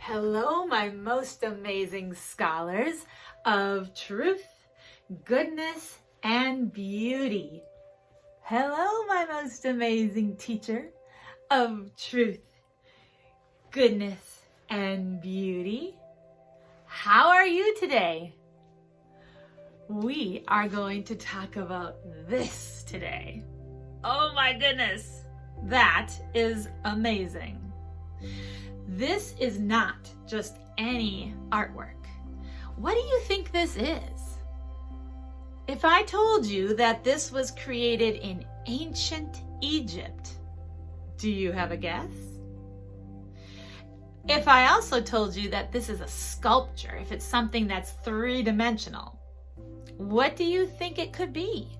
Hello, my most amazing scholars of truth, goodness, and beauty. Hello, my most amazing teacher of truth, goodness, and beauty. How are you today? We are going to talk about this today. Oh my goodness, that is amazing. This is not just any artwork. What do you think this is? If I told you that this was created in ancient Egypt, do you have a guess? If I also told you that this is a sculpture, if it's something that's three-dimensional, what do you think it could be?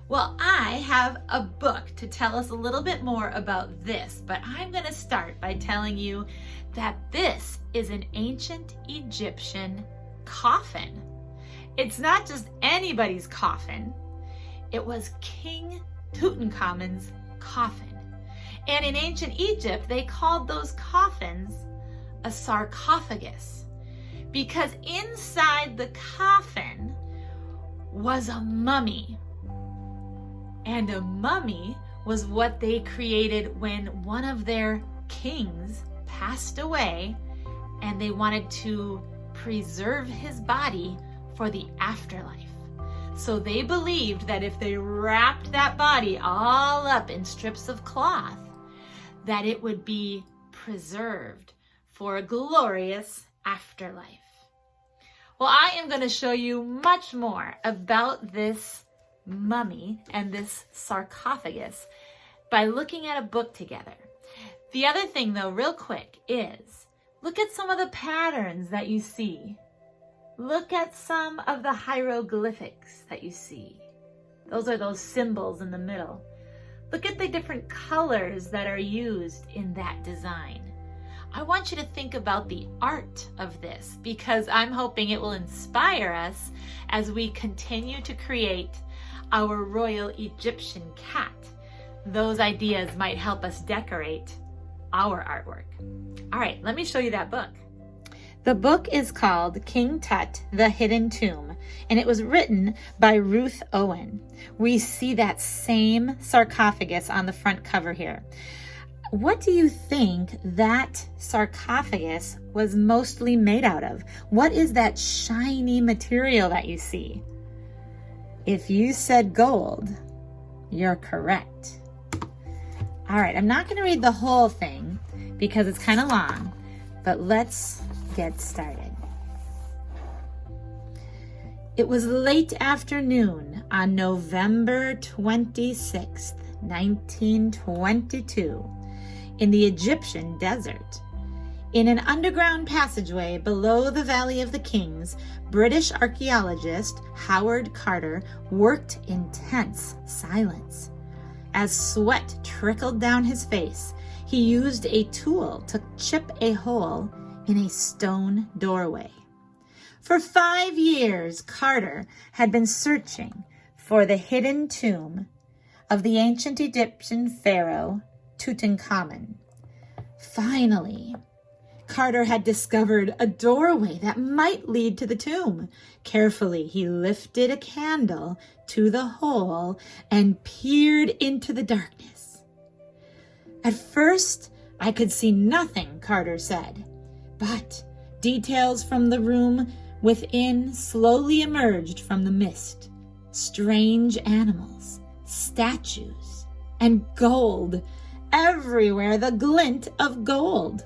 Well, I have a book to tell us a little bit more about this, but I'm going to start by telling you that this is an ancient Egyptian coffin. It's not just anybody's coffin. It was King Tutankhamun's coffin. And in ancient Egypt, they called those coffins a sarcophagus because inside the coffin was a mummy. And a mummy was what they created when one of their kings passed away and they wanted to preserve his body for the afterlife. So they believed that if they wrapped that body all up in strips of cloth, that it would be preserved for a glorious afterlife. Well, I am going to show you much more about this mummy and this sarcophagus by looking at a book together. The other thing though, real quick, is look at some of the patterns that you see. Look at some of the hieroglyphics that you see. Those are those symbols in the middle. Look at the different colors that are used in that design. I want you to think about the art of this because I'm hoping it will inspire us as we continue to create our royal Egyptian cat. Those ideas might help us decorate our artwork. All right, let me show you that book. The book is called King Tut, The Hidden Tomb, and it was written by Ruth Owen. We see that same sarcophagus on the front cover here. What do you think that sarcophagus was mostly made out of? What is that shiny material that you see? If you said gold, you're correct. All right, I'm not going to read the whole thing because it's kind of long, but let's get started. It was late afternoon on November 26th, 1922, in the Egyptian desert. In an underground passageway below the Valley of the Kings, British archaeologist Howard Carter worked in tense silence. As sweat trickled down his face, he used a tool to chip a hole in a stone doorway. For 5 years, Carter had been searching for the hidden tomb of the ancient Egyptian pharaoh Tutankhamun. Finally, Carter had discovered a doorway that might lead to the tomb. Carefully, he lifted a candle to the hole and peered into the darkness. At first, I could see nothing, Carter said, but details from the room within slowly emerged from the mist. Strange animals, statues, and gold. Everywhere the glint of gold.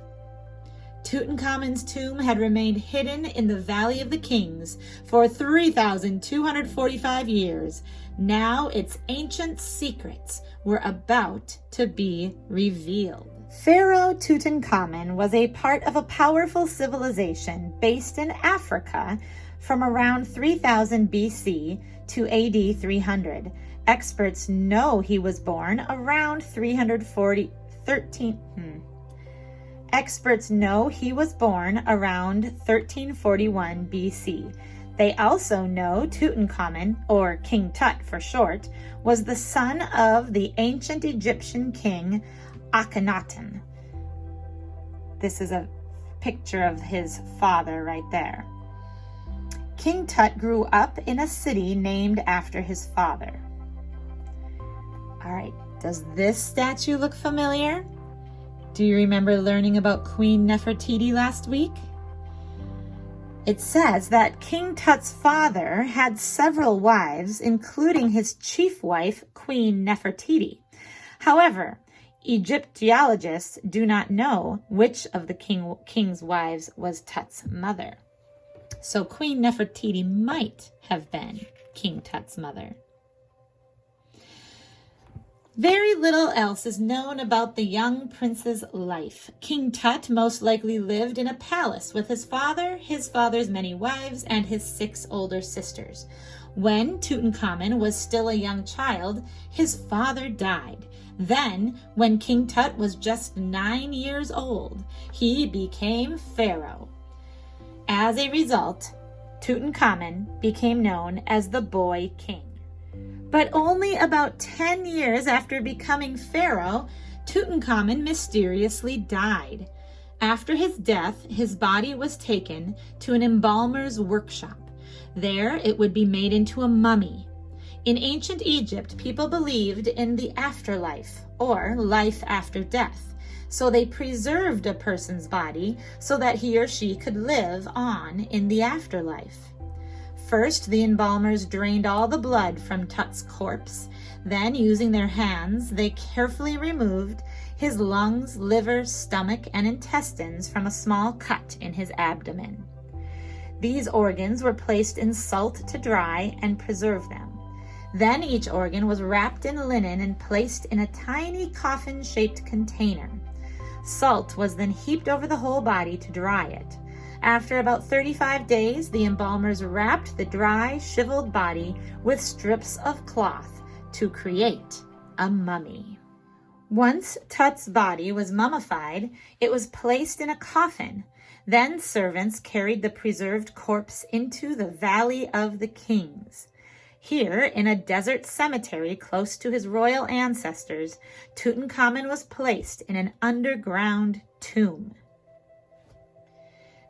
Tutankhamun's tomb had remained hidden in the Valley of the Kings for 3,245 years. Now its ancient secrets were about to be revealed. Pharaoh Tutankhamun was a part of a powerful civilization based in Africa from around 3000 BC to AD 300. Experts know he was born around 1341 BC. They also know Tutankhamun, or King Tut for short, was the son of the ancient Egyptian king Akhenaten. This is a picture of his father right there. King Tut grew up in a city named after his father. All right, does this statue look familiar? Do you remember learning about Queen Nefertiti last week? It says that King Tut's father had several wives, including his chief wife, Queen Nefertiti. However, Egyptologists do not know which of the king's wives was Tut's mother. So Queen Nefertiti might have been King Tut's mother. Very little else is known about the young prince's life. King Tut most likely lived in a palace with his father, his father's many wives, and his 6 older sisters. When Tutankhamun was still a young child, his father died. Then, when King Tut was just 9 years old, he became Pharaoh. As a result, Tutankhamun became known as the Boy King. But only about 10 years after becoming Pharaoh, Tutankhamun mysteriously died. After his death, his body was taken to an embalmer's workshop. There, it would be made into a mummy. In ancient Egypt, people believed in the afterlife, or life after death. So they preserved a person's body so that he or she could live on in the afterlife. First, the embalmers drained all the blood from Tut's corpse. Then, using their hands, they carefully removed his lungs, liver, stomach, and intestines from a small cut in his abdomen. These organs were placed in salt to dry and preserve them. Then each organ was wrapped in linen and placed in a tiny coffin-shaped container. Salt was then heaped over the whole body to dry it. After about 35 days, the embalmers wrapped the dry, shriveled body with strips of cloth to create a mummy. Once Tut's body was mummified, it was placed in a coffin. Then servants carried the preserved corpse into the Valley of the Kings. Here, in a desert cemetery close to his royal ancestors, Tutankhamun was placed in an underground tomb.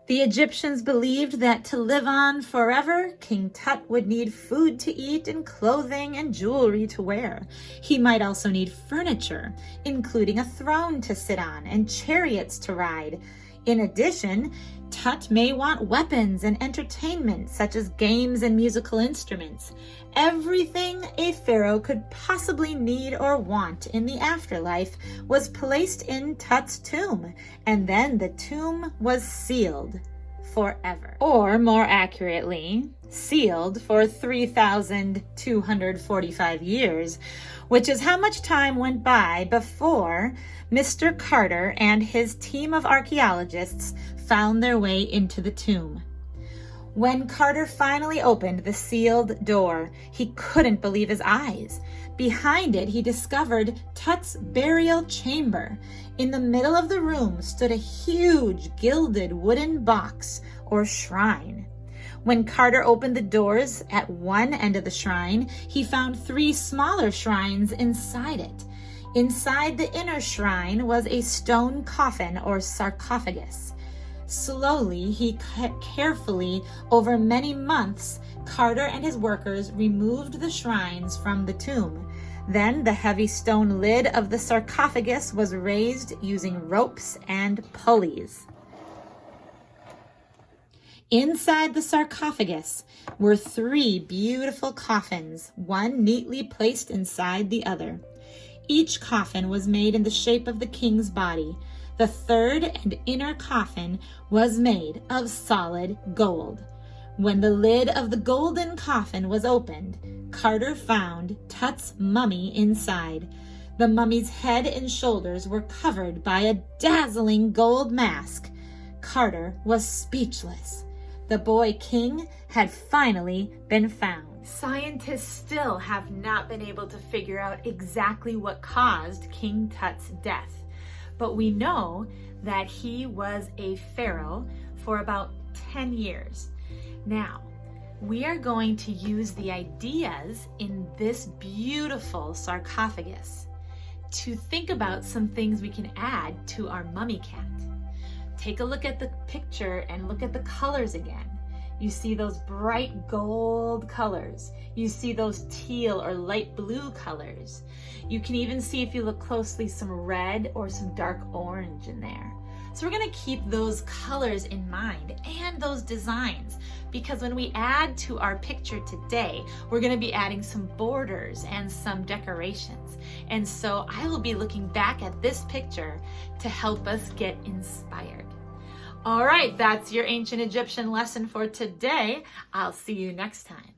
The Egyptians believed that to live on forever, King Tut would need food to eat and clothing and jewelry to wear. He might also need furniture, including a throne to sit on and chariots to ride. In addition, Tut may want weapons and entertainment, such as games and musical instruments. Everything a pharaoh could possibly need or want in the afterlife was placed in Tut's tomb, and then the tomb was sealed forever. Or more accurately, sealed for 3,245 years, which is how much time went by before Mr. Carter and his team of archaeologists found their way into the tomb. When Carter finally opened the sealed door, he couldn't believe his eyes. Behind it, he discovered Tut's burial chamber. In the middle of the room stood a huge gilded wooden box or shrine. When Carter opened the doors at one end of the shrine, he found 3 smaller shrines inside it. Inside the inner shrine was a stone coffin or sarcophagus. Slowly, carefully, over many months, Carter and his workers removed the shrines from the tomb. Then the heavy stone lid of the sarcophagus was raised using ropes and pulleys. Inside the sarcophagus were 3 beautiful coffins, one neatly placed inside the other. Each coffin was made in the shape of the king's body. The third and inner coffin was made of solid gold. When the lid of the golden coffin was opened, Carter found Tut's mummy inside. The mummy's head and shoulders were covered by a dazzling gold mask. Carter was speechless. The boy king had finally been found. Scientists still have not been able to figure out exactly what caused King Tut's death. But we know that he was a pharaoh for about 10 years. Now, we are going to use the ideas in this beautiful sarcophagus to think about some things we can add to our mummy cat. Take a look at the picture and look at the colors again. You see those bright gold colors. You see those teal or light blue colors. You can even see, if you look closely, some red or some dark orange in there. So we're gonna keep those colors in mind and those designs, because when we add to our picture today, we're gonna be adding some borders and some decorations. And so I will be looking back at this picture to help us get inspired. All right, that's your ancient Egyptian lesson for today. I'll see you next time.